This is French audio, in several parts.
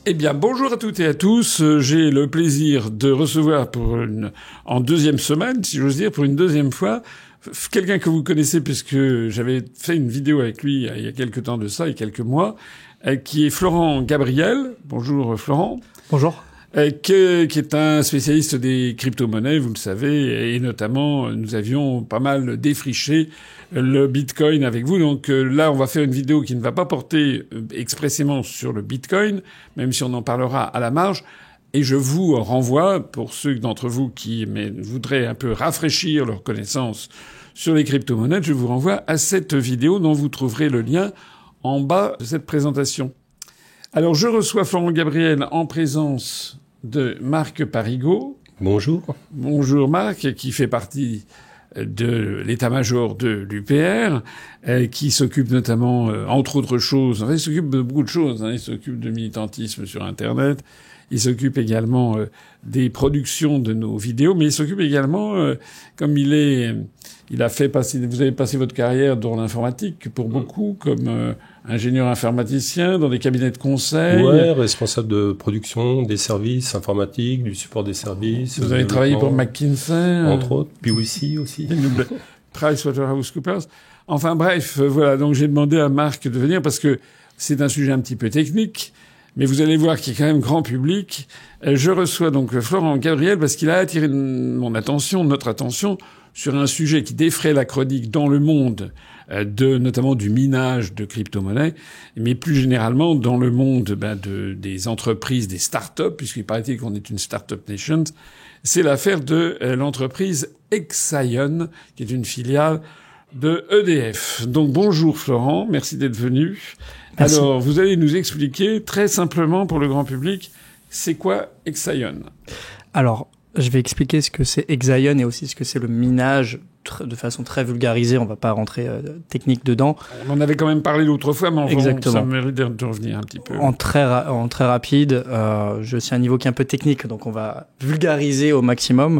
Eh bien, bonjour à toutes et à tous. J'ai le plaisir de recevoir en deuxième semaine, si j'ose dire, pour une deuxième fois, quelqu'un que vous connaissez puisque j'avais fait une vidéo avec lui il y a quelques temps de ça, il y a quelques mois, qui est Florent Gabriel. Bonjour Florent. Bonjour. Qui est un spécialiste des crypto-monnaies, vous le savez, et notamment nous avions pas mal défriché le Bitcoin avec vous. Donc là, on va faire une vidéo qui ne va pas porter expressément sur le Bitcoin, même si on en parlera à la marge. Et je vous renvoie, pour ceux d'entre vous qui voudraient un peu rafraîchir leurs connaissances sur les crypto-monnaies, je vous renvoie à cette vidéo dont vous trouverez le lien en bas de cette présentation. Alors, je reçois Florent Gabriel en présence de Marc Parigot. Bonjour. Bonjour Marc, qui fait partie de l'état-major de l'UPR, qui s'occupe notamment, entre autres choses, enfin, il s'occupe de beaucoup de choses, il s'occupe de militantisme sur Internet, il s'occupe également des productions de nos vidéos, mais il s'occupe également, comme vous avez passé votre carrière dans l'informatique pour beaucoup, comme ingénieur informaticien dans des cabinets de conseil. Ouais, responsable de production des services informatiques, du support des services. Vous avez travaillé pour McKinsey. Entre autres. PwC aussi. PricewaterhouseCoopers. Enfin bref, voilà. Donc j'ai demandé à Marc de venir parce que c'est un sujet un petit peu technique. Mais vous allez voir qu'il est quand même grand public. Je reçois donc Florent Gabriel parce qu'il a attiré notre attention sur un sujet qui défraie la chronique dans le monde notamment du minage de crypto-monnaies, mais plus généralement dans le monde des entreprises, des start-up, puisqu'il paraît qu'on est une start-up nation. C'est l'affaire de l'entreprise Exaion, qui est une filiale de EDF. Donc bonjour Florent, merci d'être venu. Merci. Alors, vous allez nous expliquer très simplement pour le grand public, c'est quoi Exaion ? Alors, je vais expliquer ce que c'est Exaion et aussi ce que c'est le minage de façon très vulgarisée. On va pas rentrer technique dedans. On en avait quand même parlé l'autre fois, mais exactement. Ça mérite de revenir un petit peu. En très rapide, je suis à un niveau qui est un peu technique, donc on va vulgariser au maximum.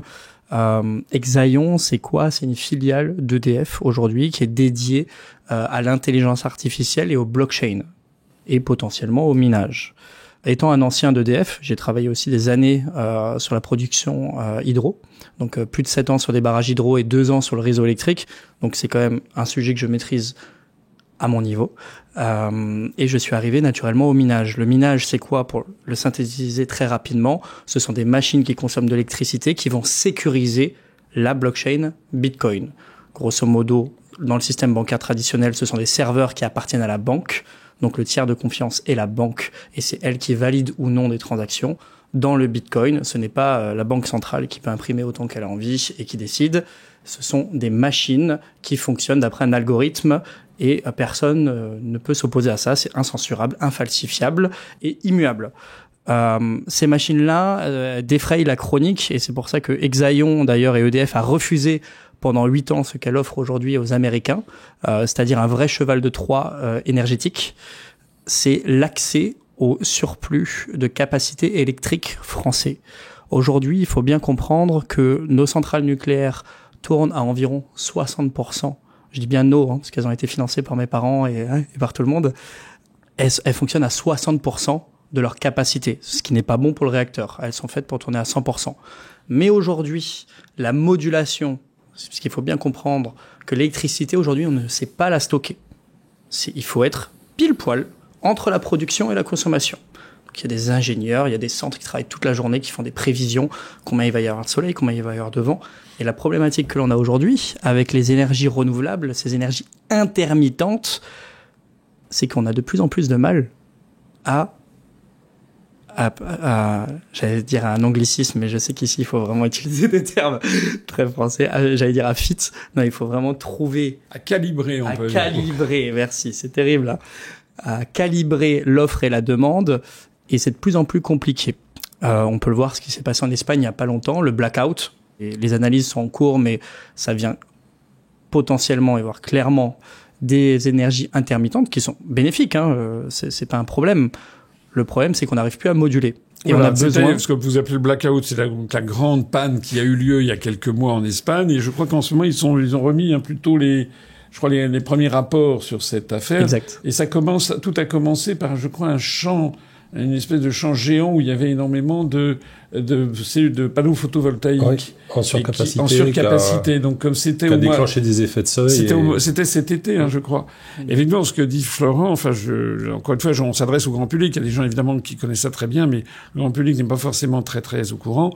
Exaion, c'est quoi ? C'est une filiale d'EDF aujourd'hui qui est dédiée à l'intelligence artificielle et au blockchain et potentiellement au minage. Étant un ancien d'EDF, j'ai travaillé aussi des années sur la production hydro, donc plus de 7 ans sur des barrages hydro et 2 ans sur le réseau électrique. Donc c'est quand même un sujet que je maîtrise à mon niveau. Et je suis arrivé naturellement au minage. Le minage, c'est quoi ? Pour le synthétiser très rapidement, ce sont des machines qui consomment de l'électricité qui vont sécuriser la blockchain Bitcoin. Grosso modo, dans le système bancaire traditionnel, ce sont des serveurs qui appartiennent à la banque. Donc le tiers de confiance est la banque et c'est elle qui valide ou non des transactions. Dans le Bitcoin, ce n'est pas la banque centrale qui peut imprimer autant qu'elle a envie et qui décide. Ce sont des machines qui fonctionnent d'après un algorithme et personne ne peut s'opposer à ça. C'est incensurable, infalsifiable et immuable. Ces machines-là défrayent la chronique et c'est pour ça que Exaion d'ailleurs et EDF a refusé pendant 8 ans ce qu'elle offre aujourd'hui aux Américains, c'est-à-dire un vrai cheval de Troie énergétique. C'est l'accès au surplus de capacité électrique français. Aujourd'hui, il faut bien comprendre que nos centrales nucléaires tournent à environ 60%. Je dis bien nos, parce qu'elles ont été financées par mes parents et par tout le monde. Elles fonctionnent à 60% de leur capacité, ce qui n'est pas bon pour le réacteur. Elles sont faites pour tourner à 100%. Mais aujourd'hui, la modulation, parce qu'il faut bien comprendre que l'électricité, aujourd'hui, on ne sait pas la stocker. Il faut être pile poil entre la production et la consommation. Donc, il y a des ingénieurs, il y a des centres qui travaillent toute la journée, qui font des prévisions, combien il va y avoir de soleil, combien il va y avoir de vent. Et la problématique que l'on a aujourd'hui, avec les énergies renouvelables, ces énergies intermittentes, c'est qu'on a de plus en plus de mal à j'allais dire un anglicisme, mais je sais qu'ici il faut vraiment utiliser des termes très français. J'allais dire à fit. Non, il faut vraiment trouver à calibrer. On peut calibrer. Merci, c'est terrible. Hein. À calibrer l'offre et la demande, et c'est de plus en plus compliqué. On peut le voir, ce qui s'est passé en Espagne il y a pas longtemps, le blackout. Et les analyses sont en cours, mais ça vient potentiellement et voire clairement des énergies intermittentes qui sont bénéfiques. Hein. C'est pas un problème. Le problème, c'est qu'on n'arrive plus à moduler. Et voilà, on a besoin. Ce que vous appelez le blackout, c'est la grande panne qui a eu lieu il y a quelques mois en Espagne. Et je crois qu'en ce moment, ils ont remis plutôt les premiers rapports sur cette affaire. Exact. Et tout a commencé par, je crois, un champ une espèce de champ géant où il y avait énormément de panneaux photovoltaïques. Oui, en surcapacité. En surcapacité. Donc, comme c'était qui a déclenché des effets de seuil. C'était cet été, je crois. Évidemment, ce que dit Florent, encore une fois, on s'adresse au grand public. Il y a des gens, évidemment, qui connaissent ça très bien, mais le grand public n'est pas forcément très, très au courant.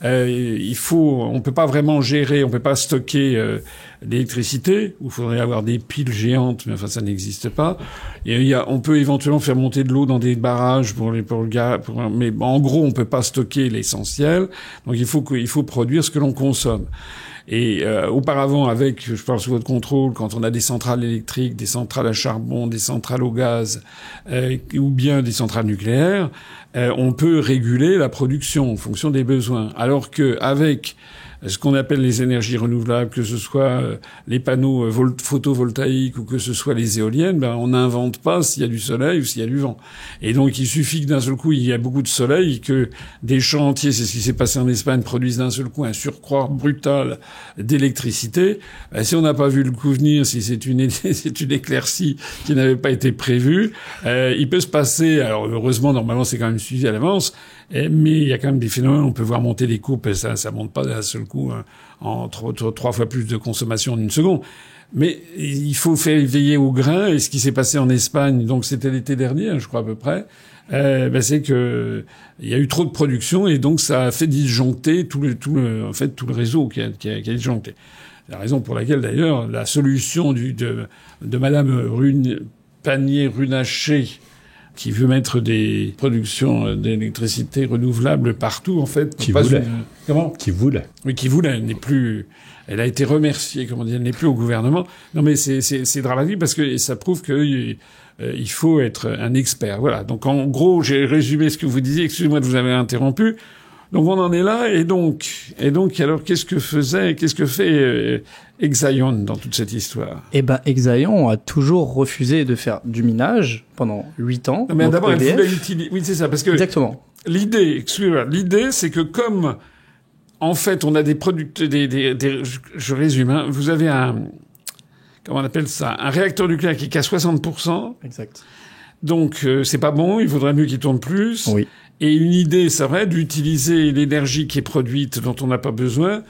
On peut pas vraiment gérer, on peut pas stocker, l'électricité, où il faudrait avoir des piles géantes, mais enfin, ça n'existe pas. Et on peut éventuellement faire monter de l'eau dans des barrages mais en gros, on peut pas stocker l'essentiel. Donc, il faut produire ce que l'on consomme. Et auparavant, je parle sous votre contrôle, quand on a des centrales électriques, des centrales à charbon, des centrales au gaz, ou bien des centrales nucléaires, on peut réguler la production en fonction des besoins. Alors que avec ce qu'on appelle les énergies renouvelables, que ce soit les panneaux photovoltaïques ou que ce soit les éoliennes, on n'invente pas s'il y a du soleil ou s'il y a du vent. Et donc, il suffit que d'un seul coup, il y a beaucoup de soleil, que des champs entiers, c'est ce qui s'est passé en Espagne, produisent d'un seul coup un surcroît brutal d'électricité. Si on n'a pas vu le coup venir, si c'est une éclaircie qui n'avait pas été prévue, il peut se passer, alors heureusement, normalement, c'est quand même suivi à l'avance, mais il y a quand même des phénomènes, on peut voir monter les courbes, et ça monte pas d'un seul coup en 3 fois plus de consommation en une seconde. Mais il faut faire veiller au grain, et ce qui s'est passé en Espagne, donc c'était l'été dernier, je crois à peu près, c'est que il y a eu trop de production, et donc ça a fait disjoncter tout le réseau qui a disjoncté. C'est la raison pour laquelle, d'ailleurs, la solution de Madame Pannier-Runacher, qui veut mettre des productions d'électricité renouvelables partout, en fait. Qui voulait. Oui, qui voulait. Elle n'est plus, elle a été remerciée, elle n'est plus au gouvernement. Non, mais c'est dramatique parce que ça prouve que il faut être un expert. Voilà. Donc, en gros, j'ai résumé ce que vous disiez. Excusez-moi de vous avoir interrompu. Donc, on en est là. Et donc, alors, qu'est-ce que fait Exaion dans toute cette histoire? Exaion a toujours refusé de faire du minage pendant 8 ans. Mais d'abord, elle voulait utiliser. Oui, c'est ça, parce que. Exactement. L'idée, c'est que comme, en fait, on a des producteurs, je résume, vous avez comment on appelle ça? Un réacteur nucléaire qui est qu'à 60%. Exact. Donc, c'est pas bon, il faudrait mieux qu'il tourne plus. Oui. Et une idée serait d'utiliser l'énergie qui est produite, dont on n'a pas besoin,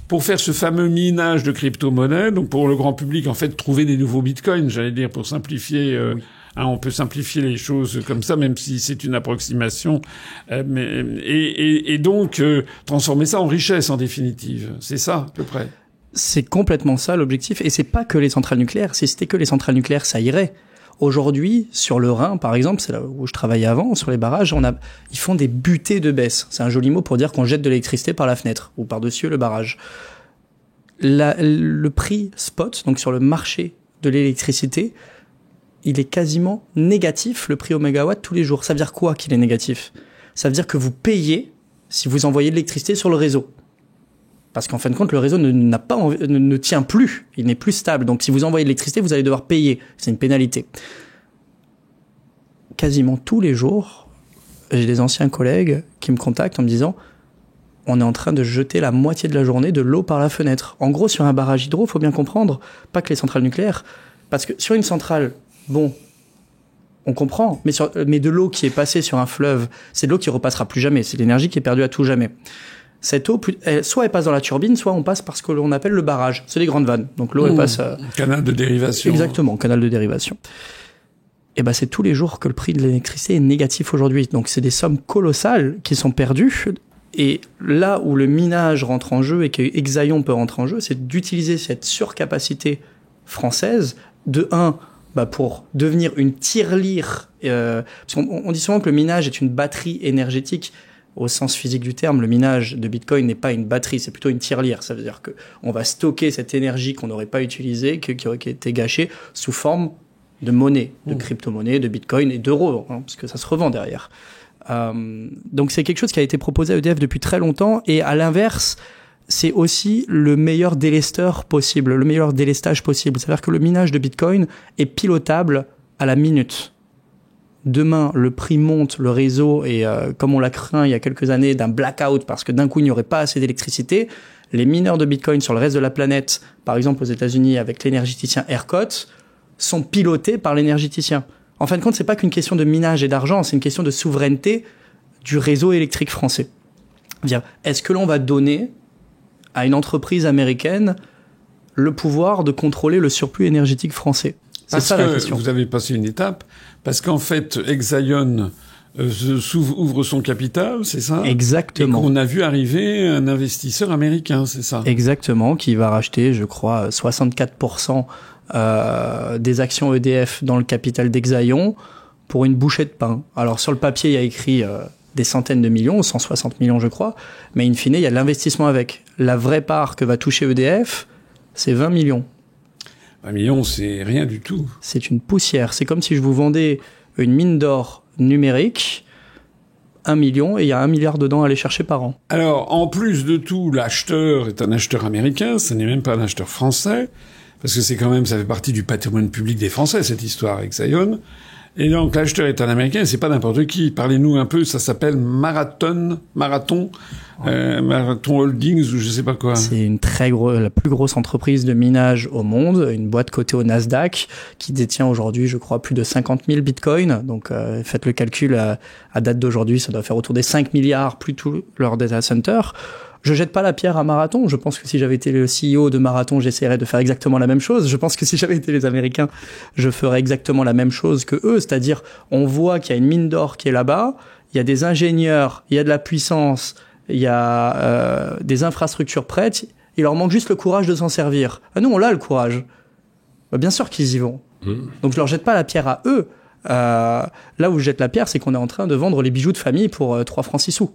pour faire ce fameux minage de crypto-monnaies. Donc, pour le grand public, en fait, trouver des nouveaux bitcoins, j'allais dire, pour simplifier, on peut simplifier les choses comme ça, même si c'est une approximation. Et donc, transformer ça en richesse, en définitive. C'est ça, à peu près. C'est complètement ça, l'objectif. Et c'est pas que les centrales nucléaires. Si c'était que les centrales nucléaires, ça irait. Aujourd'hui, sur le Rhin, par exemple, c'est là où je travaillais avant, sur les barrages, ils font des butées de baisse. C'est un joli mot pour dire qu'on jette de l'électricité par la fenêtre ou par-dessus le barrage. Le prix spot, donc sur le marché de l'électricité, il est quasiment négatif, le prix au mégawatt, tous les jours. Ça veut dire quoi qu'il est négatif? Ça veut dire que vous payez si vous envoyez de l'électricité sur le réseau. Parce qu'en fin de compte, le réseau ne tient plus. Il n'est plus stable. Donc, si vous envoyez de l'électricité, vous allez devoir payer. C'est une pénalité. Quasiment tous les jours, j'ai des anciens collègues qui me contactent en me disant « On est en train de jeter la moitié de la journée de l'eau par la fenêtre. » En gros, sur un barrage hydro, il faut bien comprendre, pas que les centrales nucléaires, parce que sur une centrale, bon, on comprend, mais de l'eau qui est passée sur un fleuve, c'est de l'eau qui repassera plus jamais. C'est l'énergie qui est perdue à tout jamais. Cette eau, soit elle passe dans la turbine, soit on passe par ce que l'on appelle le barrage. C'est les grandes vannes. Donc l'eau, elle passe... Canal de dérivation. Exactement, canal de dérivation. Et c'est tous les jours que le prix de l'électricité est négatif aujourd'hui. Donc c'est des sommes colossales qui sont perdues. Et là où le minage rentre en jeu et que Exaion peut rentrer en jeu, c'est d'utiliser cette surcapacité française, pour devenir une tirelire. Parce qu'on dit souvent que le minage est une batterie énergétique. Au sens physique du terme, le minage de Bitcoin n'est pas une batterie, c'est plutôt une tirelire. Ça veut dire que on va stocker cette énergie qu'on n'aurait pas utilisée, qui aurait été gâchée, sous forme de monnaie, de crypto-monnaie, de Bitcoin et d'euros, parce que ça se revend derrière. Donc c'est quelque chose qui a été proposé à EDF depuis très longtemps, et à l'inverse, c'est aussi le meilleur délesteur possible, le meilleur délestage possible. C'est-à-dire que le minage de Bitcoin est pilotable à la minute. Demain, le prix monte, le réseau, et comme on l'a craint il y a quelques années, d'un blackout, parce que d'un coup, il n'y aurait pas assez d'électricité, les mineurs de Bitcoin sur le reste de la planète, par exemple aux États-Unis avec l'énergéticien ERCOT, sont pilotés par l'énergéticien. En fin de compte, c'est pas qu'une question de minage et d'argent, c'est une question de souveraineté du réseau électrique français. Dire, est-ce que l'on va donner à une entreprise américaine le pouvoir de contrôler le surplus énergétique français? C'est parce ça la question. Vous avez passé une étape, parce qu'en fait, Exaion ouvre son capital, c'est ça? Exactement. Et qu'on a vu arriver un investisseur américain, c'est ça? Exactement, qui va racheter, je crois, 64% des actions EDF dans le capital d'Exaion pour une bouchée de pain. Alors sur le papier, il y a écrit des centaines de millions, 160 millions je crois, mais in fine, il y a de l'investissement avec. La vraie part que va toucher EDF, c'est 20 millions. 20 millions, c'est rien du tout. C'est une poussière. C'est comme si je vous vendais une mine d'or numérique, 1 million, et il y a 1 milliard dedans à aller chercher par an. Alors, en plus de tout, l'acheteur est un acheteur américain, ce n'est même pas un acheteur français, parce que c'est quand même, ça fait partie du patrimoine public des Français, cette histoire, Exaion. Et donc, l'acheteur est un Américain, et c'est pas n'importe qui. Parlez-nous un peu, ça s'appelle Marathon Holdings, ou je sais pas quoi. C'est la plus grosse entreprise de minage au monde, une boîte cotée au Nasdaq, qui détient aujourd'hui, je crois, plus de 50 000 bitcoins. Donc, faites le calcul à date d'aujourd'hui, ça doit faire autour des 5 milliards, plus tout leur data center. Je jette pas la pierre à Marathon. Je pense que si j'avais été le CEO de Marathon, j'essaierais de faire exactement la même chose. Je pense que si j'avais été les Américains, je ferais exactement la même chose que eux. C'est-à-dire, on voit qu'il y a une mine d'or qui est là-bas, il y a des ingénieurs, il y a de la puissance, il y a des infrastructures prêtes. Il leur manque juste le courage de s'en servir. Nous, on a le courage. Bien sûr qu'ils y vont. Donc je leur jette pas la pierre à eux. Là où je jette la pierre, c'est qu'on est en train de vendre les bijoux de famille pour 3 francs 6 sous.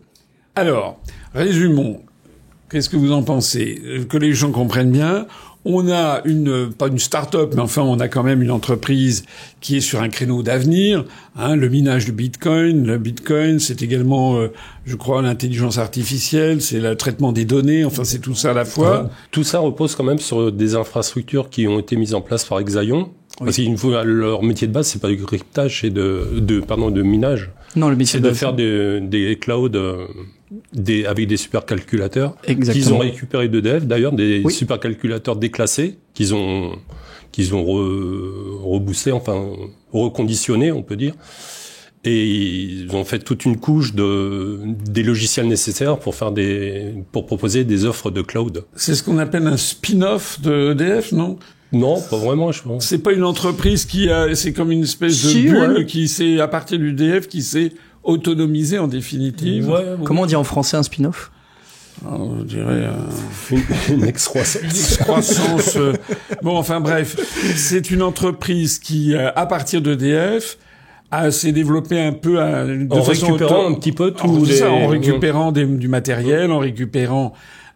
Alors, résumons. Qu'est-ce que vous en pensez? Que les gens comprennent bien. On a pas une start-up, mais enfin, on a quand même une entreprise qui est sur un créneau d'avenir. Le minage du Bitcoin. Le Bitcoin, c'est également, je crois, l'intelligence artificielle, c'est le traitement des données. Enfin, c'est tout ça à la fois. Ouais. Tout ça repose quand même sur des infrastructures qui ont été mises en place par Exaion. Oui. Parce qu'il faut, leur métier de base, c'est pas du cryptage, c'est de minage. Non, le métier c'est de faire des clouds, avec des supercalculateurs. Exactement. Qu'ils ont récupéré d'EDF, d'ailleurs, des supercalculateurs déclassés qu'ils ont reboosté, enfin, reconditionné, on peut dire. Et ils ont fait toute une couche des logiciels nécessaires pour proposer des offres de cloud. C'est ce qu'on appelle un spin-off de EDF, non? Non, pas vraiment, je pense. C'est pas une entreprise c'est comme une espèce de bulle qui s'est, à partir du EDF, qui s'est autonomisée en définitive. Ouais. Comment on dit en français un spin-off? On dirait une excroissance. Excroissance. Bon, enfin bref, c'est une entreprise qui, à partir d'EDF, s'est développée un peu en récupérant un petit peu en récupérant du matériel, en récupérant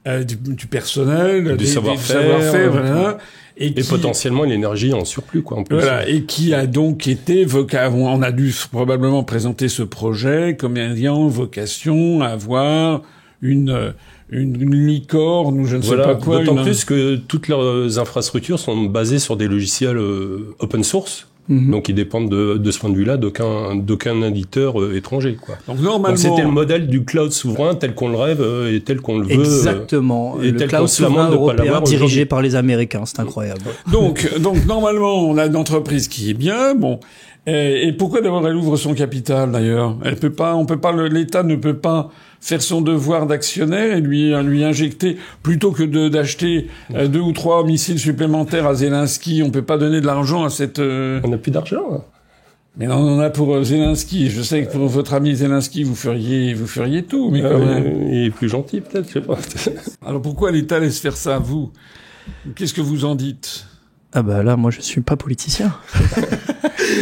du personnel, du savoir-faire, voilà. Et potentiellement l'énergie en surplus, quoi, en plus. Voilà, et qui a donc été on a dû probablement présenter ce projet comme ayant vocation à avoir une licorne ou je ne sais pas quoi. D'autant plus que toutes leurs infrastructures sont basées sur des logiciels open source. Donc ils dépendent de ce point de vue-là d'aucun éditeur étranger, quoi. Donc normalement, c'était le modèle du cloud souverain tel qu'on le rêve et tel qu'on le veut. Exactement. Et le cloud souverain européen dirigé par les Américains, c'est incroyable. Donc normalement, on a une entreprise qui est bien, bon. Et pourquoi d'abord elle ouvre son capital d'ailleurs? L'État ne peut pas faire son devoir d'actionnaire et lui injecter, plutôt que d'acheter 2 ou 3 missiles supplémentaires à Zelensky, on peut pas donner de l'argent à cette... On n'a plus d'argent, hein. Mais on en a pour Zelensky. Je sais que pour votre ami Zelensky, vous feriez tout, mais quand même. Il est plus gentil, peut-être, je sais pas. Alors pourquoi l'État laisse faire ça, vous? Qu'est-ce que vous en dites? Ah bah là, moi je suis pas politicien.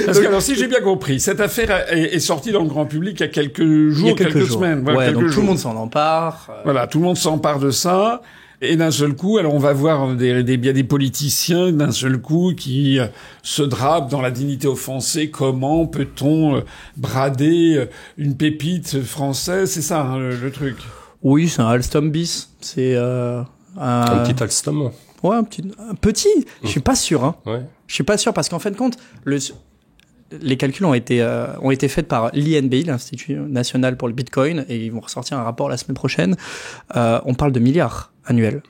Parce que alors si j'ai bien compris, cette affaire est sortie dans le grand public il y a quelques jours, quelques semaines. Voilà, donc tout le monde s'en empare. Voilà, tout le monde s'empare de ça. Et d'un seul coup, alors on va voir des politiciens d'un seul coup qui se drapent dans la dignité offensée. Comment peut-on brader une pépite française? C'est ça, hein, le truc. Oui, c'est un Alstom bis. C'est un petit Alstom. Ouais, un petit. Je suis pas sûr, hein. Ouais. Je suis pas sûr parce qu'en fin de compte, les calculs ont été faits par l'INBI, l'Institut National pour le Bitcoin, et ils vont ressortir un rapport la semaine prochaine. On parle de milliards annuels.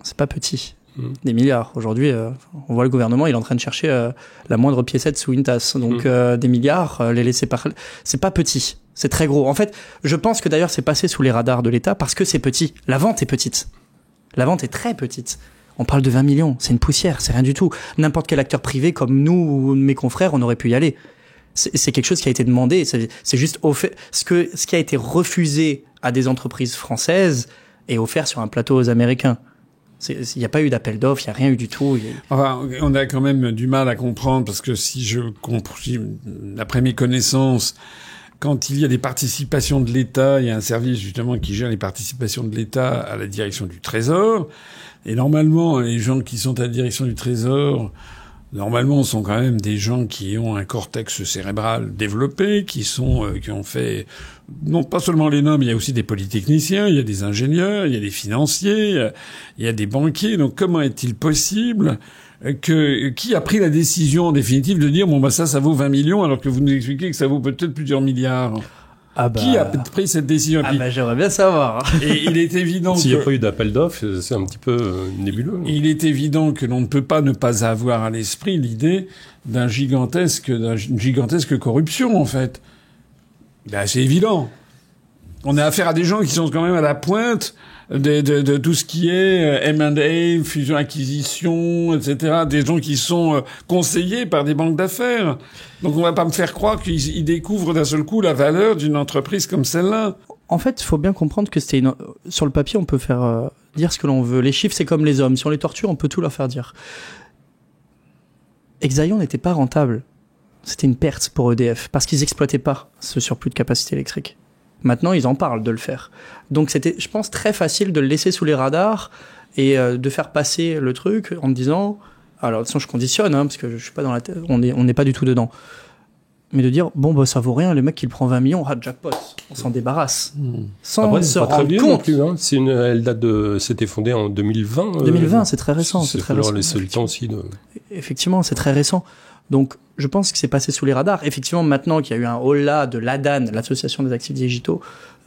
C'est pas petit. Des milliards. Aujourd'hui, on voit le gouvernement, il est en train de chercher la moindre piécette sous une tasse. Donc des milliards, les laisser parler, c'est pas petit, c'est très gros. En fait, je pense que d'ailleurs c'est passé sous les radars de l'État parce que c'est petit. La vente est petite. La vente est très petite. On parle de 20 millions, c'est une poussière, c'est rien du tout. N'importe quel acteur privé comme nous ou mes confrères, on aurait pu y aller. C'est quelque chose qui a été demandé. C'est juste ce qui a été refusé à des entreprises françaises est offert sur un plateau aux Américains. Il n'y a pas eu d'appel d'offres, il n'y a rien eu du tout. Enfin, on a quand même du mal à comprendre parce que d'après mes connaissances, quand il y a des participations de l'État, il y a un service justement qui gère les participations de l'État à la direction du Trésor. Et normalement, les gens qui sont à la direction du Trésor, normalement, sont quand même des gens qui ont un cortex cérébral développé, qui ont fait, non pas seulement les noms, mais il y a aussi des polytechniciens, il y a des ingénieurs, il y a des financiers, il y a des banquiers. Donc comment est-il possible qui a pris la décision en définitive de dire bon ça vaut 20 millions alors que vous nous expliquez que ça vaut peut-être plusieurs milliards? Qui a pris cette décision? J'aimerais bien savoir. Et il est évident s'il n'y a pas eu d'appel d'offres, c'est un petit peu nébuleux. Il est évident que l'on ne peut pas ne pas avoir à l'esprit l'idée d'une gigantesque corruption, en fait. C'est évident. On a affaire à des gens qui sont quand même à la pointe de tout ce qui est M&A, fusion-acquisition, etc. Des gens qui sont conseillés par des banques d'affaires. Donc on va pas me faire croire qu'ils découvrent d'un seul coup la valeur d'une entreprise comme celle-là. En fait, il faut bien comprendre que sur le papier, on peut faire dire ce que l'on veut. Les chiffres, c'est comme les hommes. Si on les torture, on peut tout leur faire dire. Exaion n'était pas rentable. C'était une perte pour EDF parce qu'ils exploitaient pas ce surplus de capacité électrique. Maintenant, ils en parlent de le faire. Donc c'était, je pense, très facile de le laisser sous les radars et de faire passer le truc en me disant, alors de toute façon je conditionne, parce que je suis pas dans la tête, on n'est pas du tout dedans. Mais de dire, ça vaut rien, le mec qui le prend 20 millions, jackpot, on s'en débarrasse. Sans après, se rendre compte. Non plus, hein. C'était fondé en 2020. 2020, c'est très récent. C'est très récent. Laisser le temps aussi Effectivement, c'est très récent. Donc, je pense que c'est passé sous les radars. Effectivement, maintenant qu'il y a eu un holà de l'ADAN, l'Association des actifs digitaux,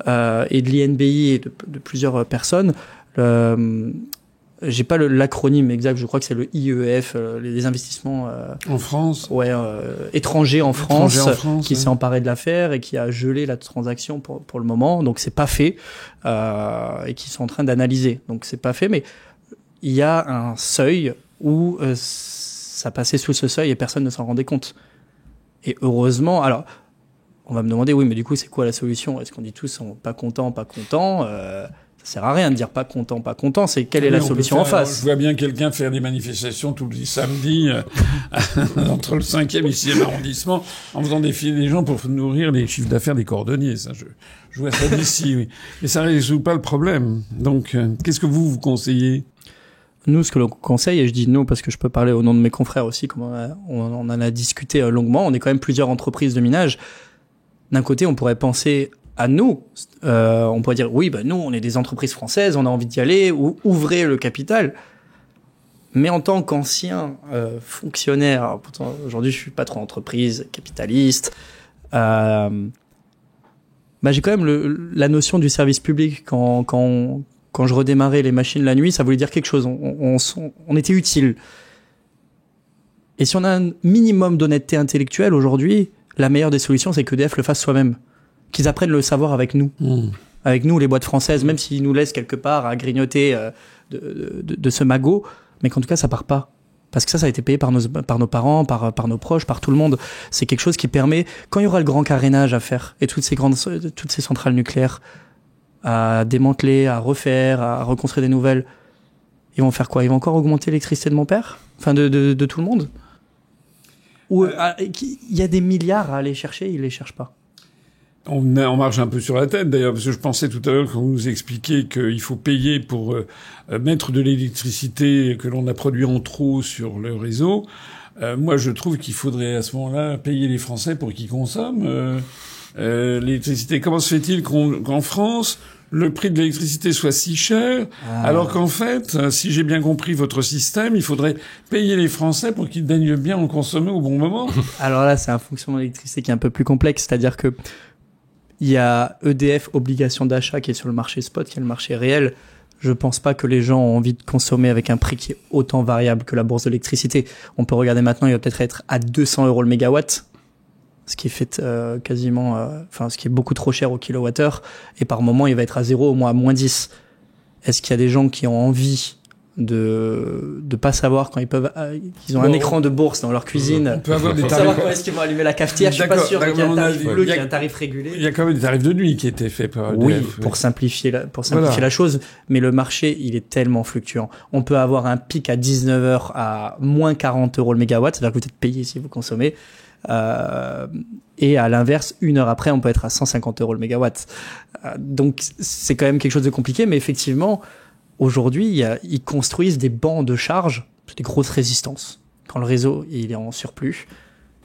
et de l'INBI et de plusieurs personnes, j'ai pas l'acronyme exact, je crois que c'est le IEF, les investissements en France, étrangers en France, qui s'est emparé de l'affaire et qui a gelé la transaction pour le moment. Donc c'est pas fait et qui sont en train d'analyser. Donc c'est pas fait, mais il y a un seuil où ça passait sous ce seuil et personne ne s'en rendait compte. Et heureusement, alors on va me demander oui, mais du coup c'est quoi la solution? Est-ce qu'on dit tous pas content, ça sert à rien de dire pas content, c'est quelle est la solution en face. Je vois bien quelqu'un faire des manifestations tous les samedis entre le 5e et 6e arrondissement en faisant défiler les gens pour nourrir les chiffres d'affaires des cordonniers. Ça, je vois ça d'ici, oui. Mais ça ne résout pas le problème. Donc, qu'est-ce que vous conseillez? Nous, ce que l'on conseille, et je dis nous parce que je peux parler au nom de mes confrères aussi, comme on en a discuté longuement, on est quand même plusieurs entreprises de minage. D'un côté, on pourrait penser à nous, on pourrait dire oui, nous on est des entreprises françaises, on a envie d'y aller, ou ouvrez le capital. Mais en tant qu'ancien fonctionnaire, pourtant aujourd'hui je suis patron d'entreprise, capitaliste, j'ai quand même la notion du service public. Quand je redémarrais les machines la nuit, ça voulait dire quelque chose. On était utile. Et si on a un minimum d'honnêteté intellectuelle aujourd'hui, la meilleure des solutions, c'est qu'EDF le fasse soi-même. Qu'ils apprennent le savoir avec nous. Avec nous, les boîtes françaises, même s'ils nous laissent quelque part à grignoter de ce magot, mais qu'en tout cas, ça part pas. Parce que ça a été payé par nos parents, par nos proches, par tout le monde. C'est quelque chose qui permet, quand il y aura le grand carénage à faire, et toutes ces centrales nucléaires à démanteler, à refaire, à reconstruire des nouvelles, ils vont faire quoi? Ils vont encore augmenter l'électricité de mon père? Enfin, de tout le monde? Ou il y a des milliards à aller chercher, ils les cherchent pas. On marche un peu sur la tête, d'ailleurs, parce que je pensais tout à l'heure quand vous nous expliquiez qu'il faut payer pour mettre de l'électricité que l'on a produit en trop sur le réseau. Moi, je trouve qu'il faudrait à ce moment-là payer les Français pour qu'ils consomment l'électricité. Comment se fait-il qu'en France, le prix de l'électricité soit si cher, alors qu'en fait, si j'ai bien compris votre système, il faudrait payer les Français pour qu'ils daignent bien en consommer au bon moment? Alors là, c'est un fonctionnement de l'électricité qui est un peu plus complexe, c'est-à-dire que il y a EDF obligation d'achat qui est sur le marché spot, qui est le marché réel. Je pense pas que les gens ont envie de consommer avec un prix qui est autant variable que la bourse de l'électricité. On peut regarder maintenant, il va peut-être être à 200 € le mégawatt, ce qui est fait ce qui est beaucoup trop cher au kilowattheure. Et par moment, il va être à 0, au moins à moins 10. Est-ce qu'il y a des gens qui ont envie de pas savoir quand qu'ils ont un écran de bourse dans leur cuisine, on peut avoir des tarifs, savoir quand est-ce qu'ils vont allumer la cafetière. Je suis pas sûr qu'il y a un tarif bleu, qu'il y a un tarif régulé. Il y a quand même des tarifs de nuit qui étaient faits par EDF. Oui, pour simplifier la chose, mais le marché, il est tellement fluctuant. On peut avoir un pic à 19h à moins 40 € le mégawatt, c'est-à-dire que vous êtes payé si vous consommez. Et à l'inverse, 1 heure après, on peut être à 150 € le mégawatt. Donc, c'est quand même quelque chose de compliqué, mais effectivement, aujourd'hui, ils construisent des bancs de charge, des grosses résistances. Quand le réseau il est en surplus,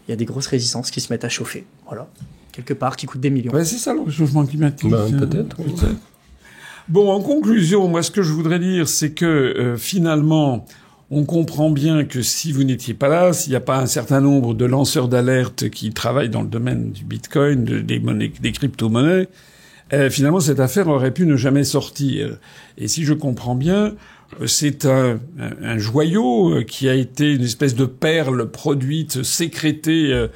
il y a des grosses résistances qui se mettent à chauffer. Voilà. Quelque part, qui coûtent des millions. Ouais, c'est ça le réchauffement climatique. Peut-être. Bon, en conclusion, moi, ce que je voudrais dire, c'est que finalement, on comprend bien que si vous n'étiez pas là, s'il n'y a pas un certain nombre de lanceurs d'alerte qui travaillent dans le domaine du Bitcoin, des crypto-monnaies, finalement, cette affaire aurait pu ne jamais sortir. Et si je comprends bien, c'est un joyau qui a été une espèce de perle produite, sécrétée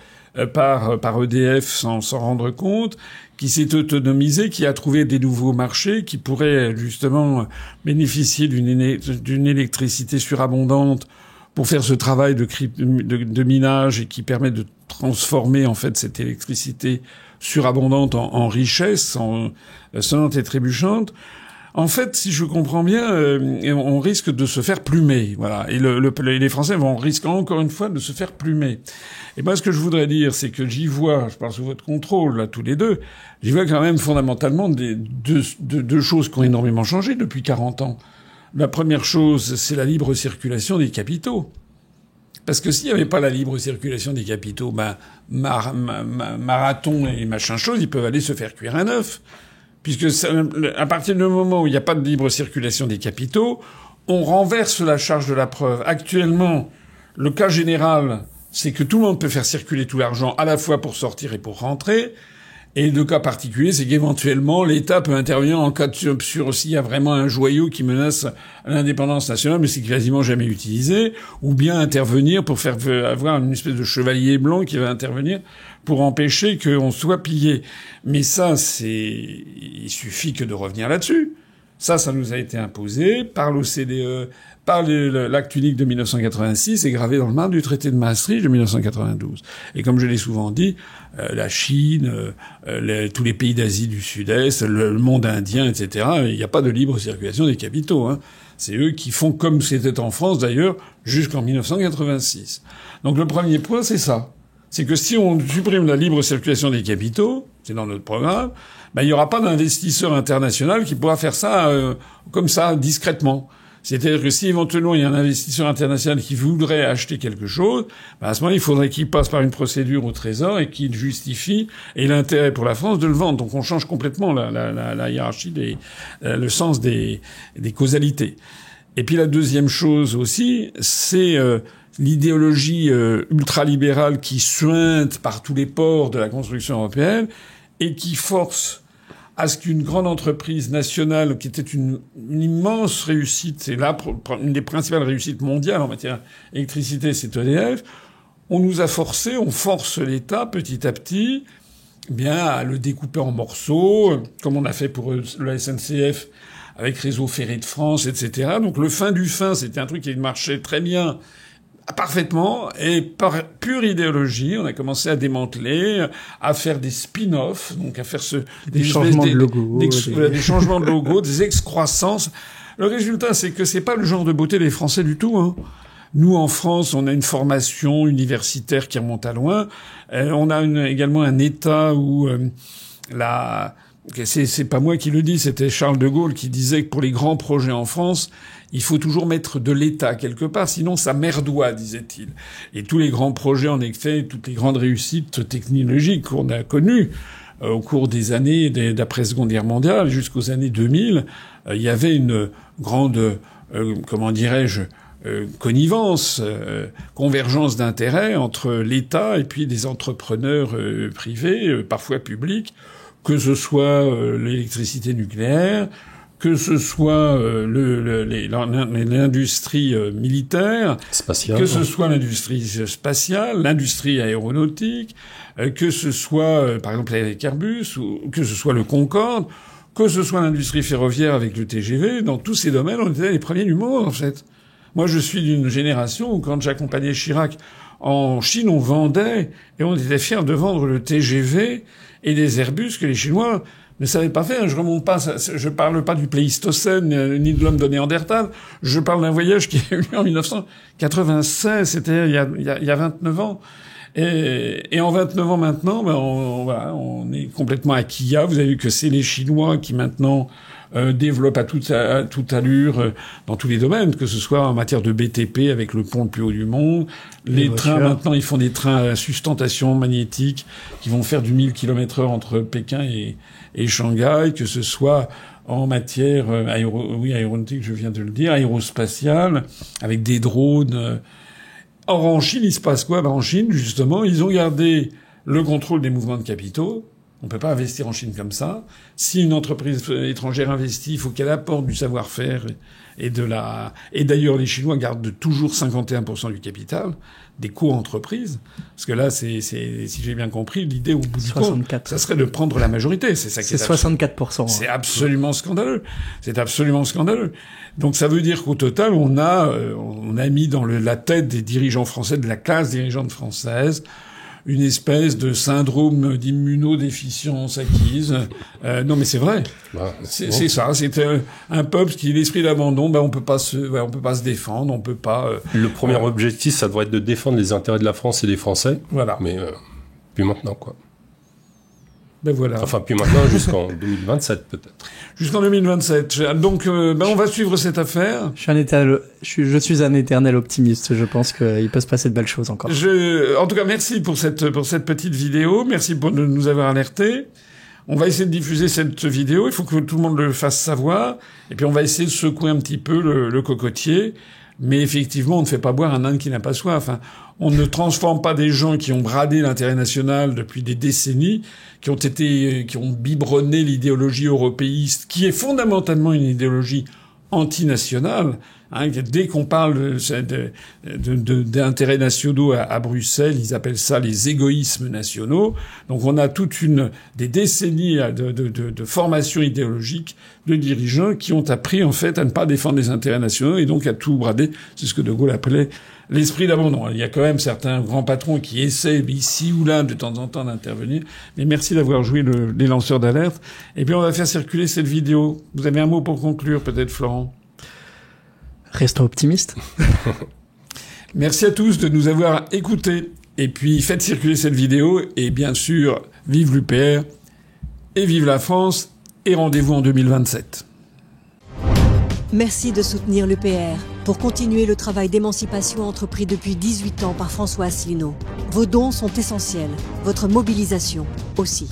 par EDF sans s'en rendre compte, qui s'est autonomisé, qui a trouvé des nouveaux marchés, qui pourraient justement bénéficier d'une électricité surabondante pour faire ce travail de minage et qui permet de transformer en fait cette électricité surabondante en richesse, en sonnante et trébuchante. En fait, si je comprends bien, on risque de se faire plumer, voilà. Et les Français risquent encore une fois de se faire plumer. Et moi, ce que je voudrais dire, c'est que j'y vois, je parle sous votre contrôle, là, tous les deux, j'y vois quand même fondamentalement deux choses qui ont énormément changé depuis 40 ans. La première chose, c'est la libre circulation des capitaux. Parce que s'il n'y avait pas la libre circulation des capitaux, Marathon et machin chose, ils peuvent aller se faire cuire un œuf. Puisque à partir du moment où il n'y a pas de libre circulation des capitaux, on renverse la charge de la preuve. Actuellement, le cas général, c'est que tout le monde peut faire circuler tout l'argent à la fois pour sortir et pour rentrer. Et le cas particulier, c'est qu'éventuellement, l'État peut intervenir en cas de s'il y a vraiment un joyau qui menace l'indépendance nationale, mais c'est quasiment jamais utilisé, ou bien intervenir pour faire avoir une espèce de chevalier blanc qui va intervenir pour empêcher qu'on soit pillé. Mais ça, il suffit que de revenir là-dessus. Ça nous a été imposé par l'OCDE, par l'acte unique de 1986 et gravé dans le marbre du traité de Maastricht de 1992. Et comme je l'ai souvent dit, la Chine, tous les pays d'Asie du Sud-Est, le monde indien, etc., il n'y a pas de libre circulation des capitaux, hein. C'est eux qui font comme c'était en France d'ailleurs jusqu'en 1986. Donc le premier point, c'est ça. C'est que si on supprime la libre circulation des capitaux, c'est dans notre programme, il n'y aura pas d'investisseur international qui pourra faire ça comme ça, discrètement. C'est-à-dire que si éventuellement il y a un investisseur international qui voudrait acheter quelque chose, à ce moment-là, il faudrait qu'il passe par une procédure au Trésor et qu'il justifie et l'intérêt pour la France de le vendre. Donc on change complètement la hiérarchie le sens des causalités. Et puis la deuxième chose aussi, c'est l'idéologie ultralibérale qui suinte par tous les pores de la construction européenne et qui force à ce qu'une grande entreprise nationale, qui était une immense réussite, c'est là une des principales réussites mondiales en matière d'électricité, c'est EDF, on force l'État petit à petit, à le découper en morceaux, comme on a fait pour la SNCF avec Réseau Ferré de France, etc. Donc le fin du fin, c'était un truc qui marchait très bien, parfaitement, et par pure idéologie, on a commencé à démanteler, à faire des spin-offs, donc à faire des changements de logo, des changements de logo, des excroissances. Le résultat, c'est que c'est pas le genre de beauté des Français du tout, hein. Nous, en France, on a une formation universitaire qui remonte à loin. On a également un État où c'est pas moi qui le dis, c'était Charles de Gaulle qui disait que pour les grands projets en France, il faut toujours mettre de l'État quelque part, sinon ça merdoit, disait-il. Et tous les grands projets, en effet, toutes les grandes réussites technologiques qu'on a connues au cours des années d'après-Seconde Guerre mondiale jusqu'aux années 2000, il y avait une grande, connivence, convergence d'intérêts entre l'État et puis des entrepreneurs privés, parfois publics, que ce soit l'électricité nucléaire, que ce soit l'industrie militaire, spatiale, que ce soit l'industrie spatiale, l'industrie aéronautique, que ce soit, par exemple, avec Airbus, ou que ce soit le Concorde, que ce soit l'industrie ferroviaire avec le TGV. Dans tous ces domaines, on était les premiers du monde, en fait. Moi, je suis d'une génération où, quand j'accompagnais Chirac en Chine, on vendait, et on était fiers de vendre le TGV et des Airbus que les Chinois ne savaient pas faire. Je remonte pas, je parle pas du Pléistocène, ni de l'homme de Néandertal. Je parle d'un voyage qui a eu lieu en 1996, c'était il y a 29 ans. Et en 29 ans maintenant, on est complètement à Kia. Vous avez vu que c'est les Chinois qui maintenant développent à toute allure dans tous les domaines, que ce soit en matière de BTP avec le pont le plus haut du monde. Les trains, maintenant, ils font des trains à sustentation magnétique qui vont faire du 1000 km/h entre Pékin et Shanghai, que ce soit en matière aéronautique, je viens de le dire, aérospatiale, avec des drones. Or, en Chine, il se passe quoi? En Chine, justement, ils ont gardé le contrôle des mouvements de capitaux. On peut pas investir en Chine comme ça. Si une entreprise étrangère investit, il faut qu'elle apporte du savoir-faire et d'ailleurs, les Chinois gardent toujours 51% du capital des co-entreprises. Parce que là, si j'ai bien compris, l'idée au bout du compte, ça serait de prendre la majorité. C'est ça qui est 64%. C'est absolument scandaleux. C'est absolument scandaleux. Donc ça veut dire qu'au total, on a mis dans la tête des dirigeants français, de la classe dirigeante française, une espèce de syndrome d'immunodéficience acquise. Non, mais c'est vrai. C'est ça. C'est un peuple qui, l'esprit d'abandon, on peut pas se défendre, on peut pas. Le premier objectif, ça devrait être de défendre les intérêts de la France et des Français. Voilà. Mais plus maintenant, quoi. Ben voilà. Enfin, puis maintenant, jusqu'en 2027, peut-être. Jusqu'en 2027. Donc, on va suivre cette affaire. Je suis un éternel optimiste. Je pense qu'il peut se passer de belles choses encore. En tout cas, merci pour cette petite vidéo. Merci de nous avoir alertés. On va essayer de diffuser cette vidéo. Il faut que tout le monde le fasse savoir. Et puis, on va essayer de secouer un petit peu le cocotier. Mais effectivement, on ne fait pas boire un âne qui n'a pas soif. Enfin, on ne transforme pas des gens qui ont bradé l'intérêt national depuis des décennies, qui ont biberonné l'idéologie européiste, qui est fondamentalement une idéologie antinationale. Dès qu'on parle d'intérêts nationaux à Bruxelles, ils appellent ça les égoïsmes nationaux. Donc on a des décennies de formation idéologique de dirigeants qui ont appris en fait à ne pas défendre les intérêts nationaux et donc à tout brader. C'est ce que De Gaulle appelait l'esprit d'abandon. Il y a quand même certains grands patrons qui essaient ici ou là de temps en temps d'intervenir. Mais merci d'avoir joué les lanceurs d'alerte. Et puis on va faire circuler cette vidéo. Vous avez un mot pour conclure peut-être, Florent? Restons optimistes. Merci à tous de nous avoir écoutés. Et puis, faites circuler cette vidéo. Et bien sûr, vive l'UPR et vive la France. Et rendez-vous en 2027. Merci de soutenir l'UPR pour continuer le travail d'émancipation entrepris depuis 18 ans par François Asselineau. Vos dons sont essentiels. Votre mobilisation aussi.